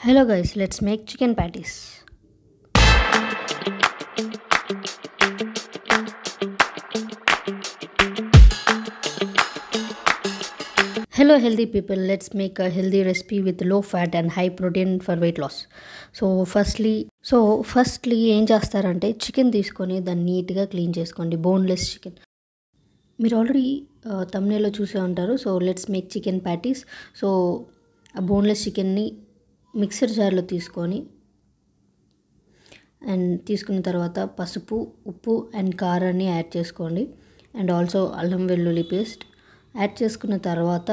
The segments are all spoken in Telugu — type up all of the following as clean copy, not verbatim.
Hello guys, let's make chicken patties. Hello healthy people, let's make a healthy recipe with low fat and high protein for weight loss. So firstly ఏం చేస్తారంటే చికెన్ తీసుకొని దాన్ని నీట్గా క్లీన్ చేసుకోండి. బోన్లెస్ చికెన్ మీరు ఆల్రెడీ తమ్నేలో చూసే ఉంటారు. So let's make chicken patties. So ఆ బోన్లెస్ చికెన్ని మిక్సర్ జార్లో తీసుకొని అండ్ తీసుకున్న తర్వాత పసుపు, ఉప్పు అండ్ కారాన్ని యాడ్ చేసుకోండి. అండ్ ఆల్సో అల్లం వెల్లుల్లి పేస్ట్ యాడ్ చేసుకున్న తర్వాత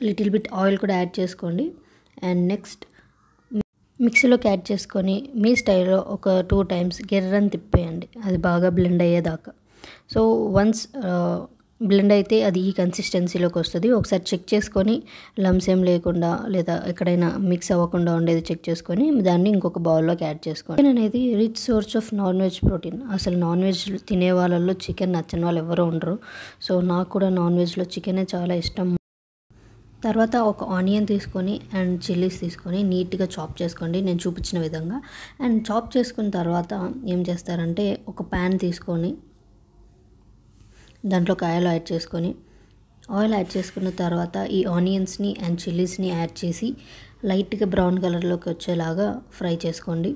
లిటిల్ బిట్ ఆయిల్ కూడా యాడ్ చేసుకోండి. అండ్ నెక్స్ట్ మిక్సీలోకి యాడ్ చేసుకొని మీ స్టైల్లో ఒక 2 times గిర్రని తిప్పేయండి, అది బాగా బ్లెండ్ అయ్యేదాకా. సో వన్స్ బ్లెండ్ అయితే అది ఈ కన్సిస్టెన్సీలోకి వస్తుంది. ఒకసారి చెక్ చేసుకొని లమ్స్ ఏం లేకుండా లేదా ఎక్కడైనా మిక్స్ అవ్వకుండా ఉండేది చెక్ చేసుకొని దాన్ని ఇంకొక బౌల్లోకి యాడ్ చేసుకోండి. చికెన్ అనేది rich source of non veg protein. అసలు నాన్ వెజ్ తినే వాళ్ళల్లో చికెన్ నచ్చని వాళ్ళు ఎవరు ఉండరు. సో నాకు కూడా నాన్ వెజ్లో చికెనే చాలా ఇష్టం. తర్వాత ఒక ఆనియన్ తీసుకొని అండ్ చిల్లీస్ తీసుకొని నీట్గా చాప్ చేసుకోండి నేను చూపించిన విధంగా. అండ్ చాప్ చేసుకున్న తర్వాత ఏం చేస్తారంటే ఒక ప్యాన్ తీసుకొని దాంట్లోకి ఆయిల్ యాడ్ చేసుకున్న తర్వాత ఈ ఆనియన్స్ని అండ్ చిల్లీస్ని యాడ్ చేసి లైట్గా బ్రౌన్ కలర్లోకి వచ్చేలాగా ఫ్రై చేసుకోండి.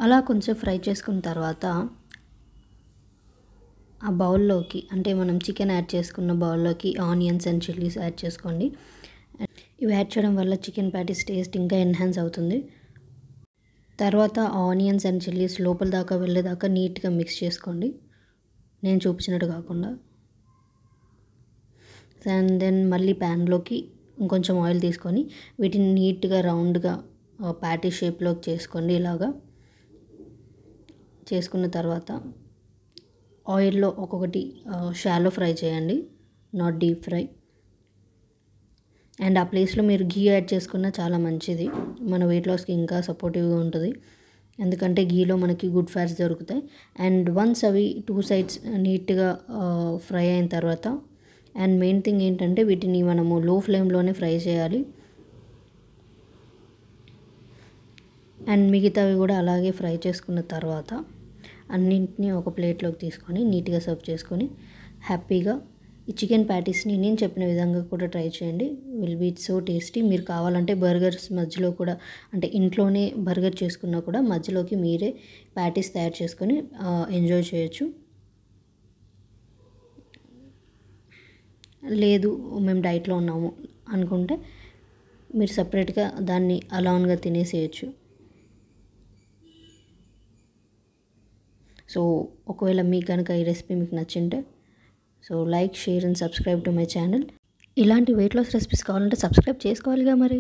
అలా కొంచెం ఫ్రై చేసుకున్న తర్వాత ఆ బౌల్లోకి అంటే మనం చికెన్ యాడ్ చేసుకున్న బౌల్లోకి ఆనియన్స్ అండ్ చిల్లీస్ యాడ్ చేసుకోండి. ఇవి యాడ్ చేయడం వల్ల చికెన్ ప్యాటీస్ టేస్ట్ ఇంకా ఎన్హాన్స్ అవుతుంది. తర్వాత ఆనియన్స్ అండ్ చిల్లీస్ లోపల దాకా వెళ్ళేదాకా నీట్గా మిక్స్ చేసుకోండి, నేను చూపించినట్టు కాకుండా. అండ్ దెన్ మళ్ళీ ప్యాన్లోకి ఇంకొంచెం ఆయిల్ తీసుకొని వీటిని నీట్గా రౌండ్గా ప్యాటీ షేప్లోకి చేసుకోండి. ఇలాగా చేసుకున్న తర్వాత ఆయిల్లో ఒక్కొక్కటి షాలో ఫ్రై చేయండి, నాట్ డీప్ ఫ్రై. అండ్ ఆ ప్లేస్లో మీరు ఘీ యాడ్ చేసుకున్న చాలా మంచిది, మన వెయిట్ లాస్కి ఇంకా సపోర్టివ్గా ఉంటుంది. ఎందుకంటే ఘీలో మనకి గుడ్ ఫ్యాట్స్ దొరుకుతాయి. అండ్ వన్స్ అవి 2 sides నీట్గా ఫ్రై అయిన తర్వాత అండ్ మెయిన్ థింగ్ ఏంటంటే వీటిని మనము లో ఫ్లేమ్లోనే ఫ్రై చేయాలి. అండ్ మిగతావి కూడా అలాగే ఫ్రై చేసుకున్న తర్వాత అన్నింటినీ ఒక ప్లేట్లోకి తీసుకొని నీట్గా సర్వ్ చేసుకొని హ్యాపీగా ఈ చికెన్ ప్యాటీస్ని నేను చెప్పిన విధంగా కూడా ట్రై చేయండి. Will be so tasty. మీరు కావాలంటే బర్గర్స్ మధ్యలో కూడా అంటే ఇంట్లోనే బర్గర్ చేసుకున్నా కూడా మధ్యలోకి మీరే ప్యాటీస్ తయారు చేసుకొని ఎంజాయ్ చేయొచ్చు. లేదు మేము డైట్లో ఉన్నాము అనుకుంటే మీరు సపరేట్గా దాన్ని అలాన్గా తినేసేయచ్చు. సో ఒకవేళ మీకు కనుక ఈ రెసిపీ మీకు నచ్చింటే so like, share and subscribe to my channel. ఇలాంటి వెయిట్ లాస్ రెసిపీస్ కావాలంటే సబ్స్క్రైబ్ చేసుకోవాలిగా మరి.